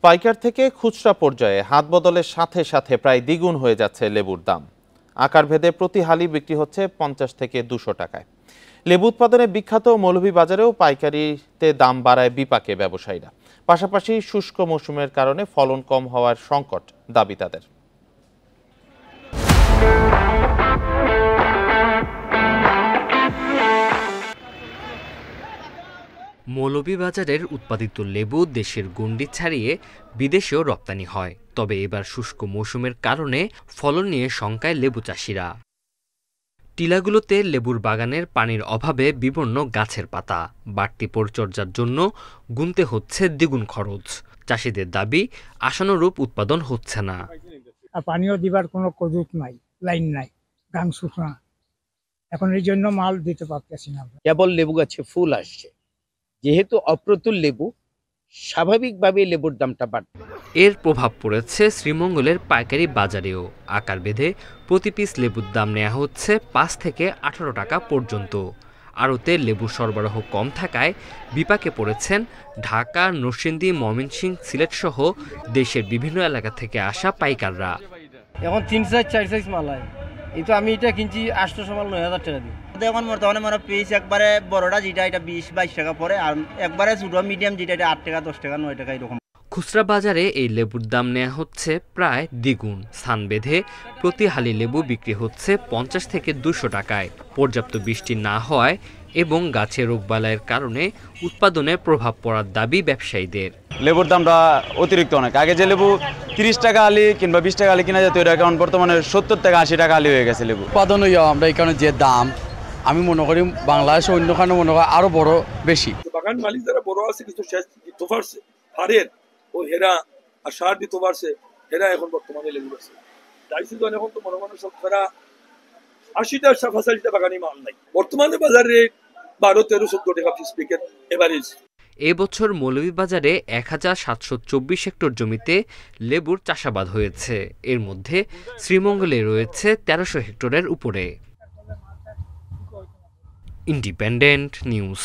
পাইকার থেকে খুচরা পর্যায়ে হাত বদলের সাথে সাথে প্রায় দ্বিগুণ হয়ে যাচ্ছে লেবুর দাম। আকারভেদে প্রতি হালি বিক্রি হচ্ছে 50 থেকে 200 টাকায়। লেবু উৎপাদনে বিখ্যাত মৌলভীবাজারেও পাইকারিতে দাম বাড়ায় বিপাকে ব্যবসায়ীরা। পাশাপাশি শুষ্ক মৌসুমের কারণে ফলন কম হওয়ার সংকট দাবি তাদের। মৌলভীবাজারের উৎপাদিত লেবু দেশের গণ্ডি ছাড়িয়ে বিদেশেও রপ্তানি হয়। তবে এবার শুষ্ক মৌসুমের কারণে ফলন নিয়ে শঙ্কায় লেবু চাষিরা। টিলাগুলোতে লেবুর বাগানের পানির অভাবে বিবর্ণ গাছের পাতা, বাড়তি পরিচর্যার জন্য গুনতে হচ্ছে দ্বিগুণ খরচ। চাষিদের দাবি, আশানুরূপ উৎপাদন হচ্ছে না। পানিও দিবার কোনো কজুত নাই, লাইন নাই, গান শুকনা, এখন এই জন্য মাল দিতে পারতেছি না। কেবল লেবু গাছে ফুল আসছে, যেহেতু অপ্রতুল লেবু, স্বাভাবিকভাবে লেবুর দামটা বাড়বে। এর প্রভাব পড়েছে শ্রীমঙ্গলের পাইকারি বাজারেও। আকার বেঁধে প্রতি পিস লেবুর দাম নেওয়া হচ্ছে 5 থেকে 18 টাকা পর্যন্ত। আড়তে লেবুর সরবরাহ কম থাকায় বিপাকে পড়েছেন ঢাকা, নরসিংদী, ময়মনসিংহ, সিলেট সহ দেশের বিভিন্ন এলাকা থেকে আসা পাইকাররা। এখন 3 সাইজ 4 সাইজ মাল হয়, এই তো আমি এটা কিনছি 800 মাল 9000 টাকা দিয়ে। এখন বর্তমানে মানে পিস একবারে বড়টা যেটা এটা 20-22 টাকা পড়ে, আর একবারে ছোট মিডিয়াম যেটা এটা 8 টাকা 10 টাকা 9 টাকা এরকম। খুচরা বাজারে এই লেবুর দাম নেওয়া হচ্ছে প্রায় দ্বিগুণ। স্থান বেঁধে প্রতি হালি লেবু বিক্রি হচ্ছে 50 থেকে 200 টাকায়। পর্যাপ্ত বৃষ্টি না হওয়ায় এবং গাছে রোগবালাইয়ের কারণে উৎপাদনে প্রভাব পড়ার দাবি ব্যবসায়ীদের। লেবুর দামটা অতিরিক্ত অনেক। আগে যে লেবু 30 টাকা আলি কিংবা 20 টাকা আলি কিনা যেত, এটা এখন বর্তমানে 70 টাকা 80 টাকা আলি হয়ে গেছে লেবু। উৎপাদন আমরা এখানে যে দাম, আমি মনে করি বাংলাদেশ অন্যখানে মনে হয় আরো বড় বেশি। বাগান মালিক যারা বড় আছে কিন্তু শেষ দিতে পারছে, হারের ও হেরা আর সার দিতে পারছে, হেরা এখন বর্তমানে লেবু আছে। তাই সিজন এখন তো মনে মনে সব ফেরা 80টা 85টা বাগানি মাল নাই। বর্তমানে বাজারে 12-13-14 টাকা পিস প্যাকেট এভারেজ। এবছর মৌলভীবাজারে 1724 হেক্টর জমিতে লেবুর চাষাবাদ হয়েছে। এর মধ্যে শ্রীমঙ্গলে রয়েছে 1300 হেক্টরের উপরে। Independent news.